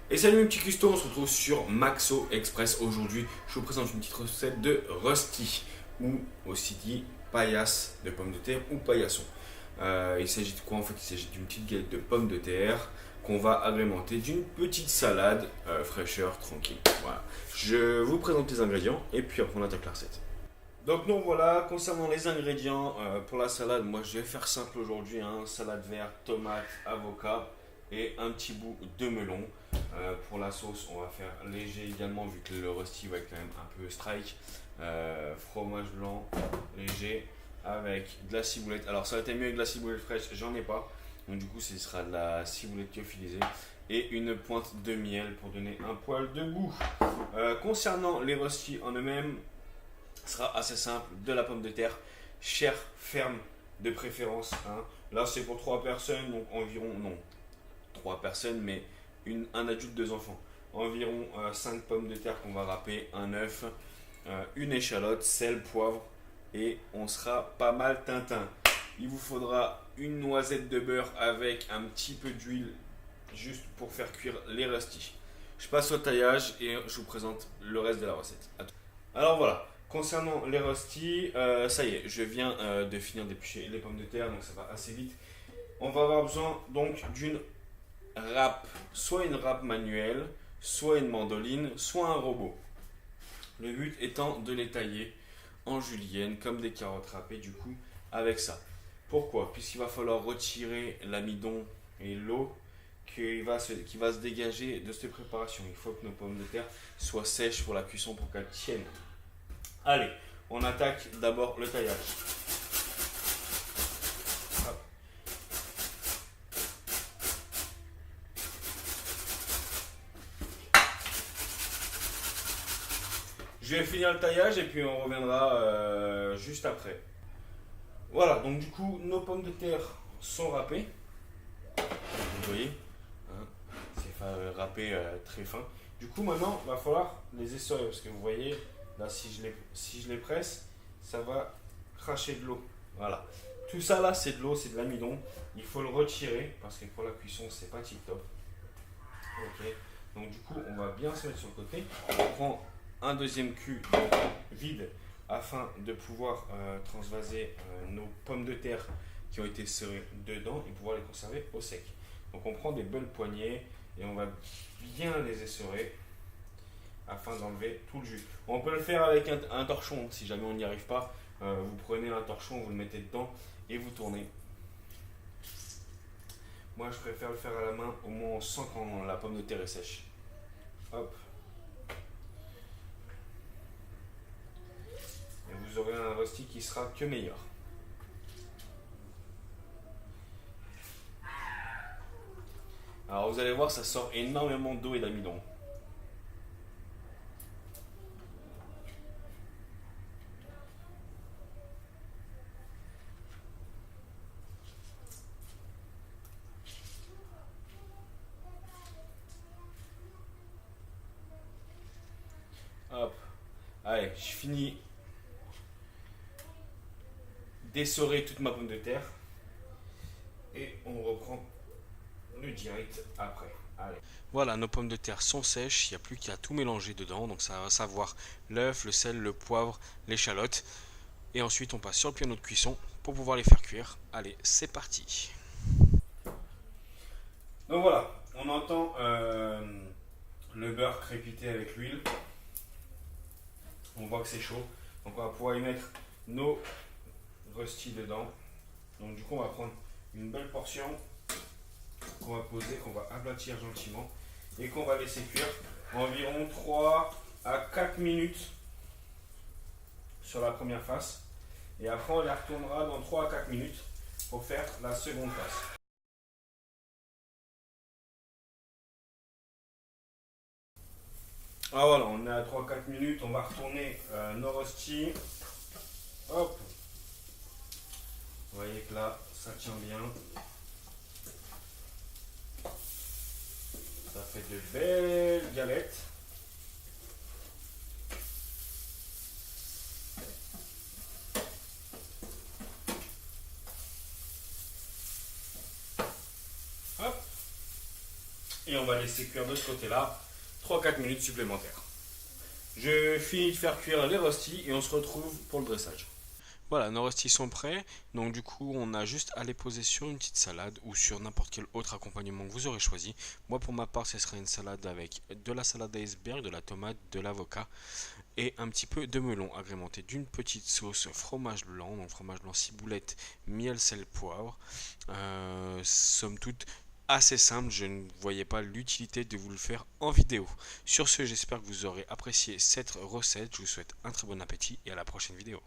Et salut mes petits custos, on se retrouve sur Maxo Express. Aujourd'hui, je vous présente une petite recette de Rusty, ou aussi dit paillasse de pommes de terre ou paillasson. Il s'agit de quoi en fait? Il s'agit d'une petite galette de pommes de terre qu'on va agrémenter d'une petite salade fraîcheur, tranquille. Voilà. Je vous présente les ingrédients et puis après on attaque la recette. Donc non voilà, concernant les ingrédients pour la salade, moi je vais faire simple aujourd'hui, hein, salade verte, tomate, avocat et un petit bout de melon. Pour la sauce, on va faire léger également vu que le rusty va être quand même un peu strike. Fromage blanc léger avec de la ciboulette. Alors ça aurait été mieux avec de la ciboulette fraîche, j'en ai pas. Donc du coup ce sera de la ciboulette lyophilisée et une pointe de miel pour donner un poil de goût. Concernant les rusty en eux-mêmes, sera assez simple, de la pomme de terre, chair ferme de préférence. Hein. Là c'est pour 3 personnes, donc environ, non, 3 personnes, mais un adulte, 2 enfants. Environ 5 pommes de terre qu'on va râper, un œuf, une échalote, sel, poivre, et on sera pas mal tintin. Il vous faudra une noisette de beurre avec un petit peu d'huile, juste pour faire cuire les rusty. Je passe au taillage et je vous présente le reste de la recette. Alors voilà, concernant les rusty, ça y est, je viens de finir d'éplucher les pommes de terre, donc ça va assez vite. On va avoir besoin donc d'une râpe, soit une râpe manuelle, soit une mandoline, soit un robot. Le but étant de les tailler en julienne, comme des carottes râpées du coup, avec ça. Pourquoi? Puisqu'il va falloir retirer l'amidon et l'eau qui va se dégager de cette préparation. Il faut que nos pommes de terre soient sèches pour la cuisson pour qu'elles tiennent. Allez, on attaque d'abord le taillage. Hop. Je vais finir le taillage et puis on reviendra juste après. Voilà, donc du coup, nos pommes de terre sont râpées. Vous voyez, hein, c'est râpé très fin. Du coup, maintenant, il va falloir les essorer parce que vous voyez, là, si je les presse, ça va cracher de l'eau. Voilà. Tout ça là, c'est de l'eau, c'est de l'amidon. Il faut le retirer parce que pour la cuisson, c'est pas tip top. Ok. Donc du coup, on va bien se mettre sur le côté. On prend un deuxième cul vide afin de pouvoir transvaser nos pommes de terre qui ont été serrées dedans et pouvoir les conserver au sec. Donc on prend des belles poignées et on va bien les essorer afin d'enlever tout le jus. On peut le faire avec un torchon si jamais on n'y arrive pas. Vous prenez un torchon, vous le mettez dedans et vous tournez. Moi je préfère le faire à la main, au moins on sent quand la pomme de terre est sèche. Hop. Et vous aurez un rusty qui sera que meilleur. Alors vous allez voir, ça sort énormément d'eau et d'amidon. Hop. Allez, je finis d'essorer toute ma pomme de terre. Et on reprend le direct après. Allez. Voilà, nos pommes de terre sont sèches, il n'y a plus qu'à tout mélanger dedans. Donc ça va savoir l'œuf, le sel, le poivre, l'échalote. Et ensuite on passe sur le piano de cuisson pour pouvoir les faire cuire. Allez, c'est parti. Donc voilà, on entend le beurre crépiter avec l'huile. On voit que c'est chaud. Donc on va pouvoir y mettre nos rusty dedans. Donc du coup on va prendre une belle portion qu'on va poser, qu'on va aplatir gentiment et qu'on va laisser cuire environ 3 à 4 minutes sur la première face. Et après on les retournera dans 3 à 4 minutes pour faire la seconde face. Ah voilà, on est à 3-4 minutes, on va retourner nos rusty. Hop. Vous voyez que là, ça tient bien. Ça fait de belles galettes. Hop. Et on va laisser cuire de ce côté-là 3-4 minutes supplémentaires. Je finis de faire cuire les rostis et on se retrouve pour le dressage. Voilà, nos rostis sont prêts. Donc du coup, on a juste à les poser sur une petite salade ou sur n'importe quel autre accompagnement que vous aurez choisi. Moi, pour ma part, ce sera une salade avec de la salade iceberg, de la tomate, de l'avocat et un petit peu de melon agrémenté d'une petite sauce fromage blanc, donc fromage blanc ciboulette, miel, sel, poivre. Somme toute assez simple, je ne voyais pas l'utilité de vous le faire en vidéo. Sur ce, j'espère que vous aurez apprécié cette recette. Je vous souhaite un très bon appétit et à la prochaine vidéo.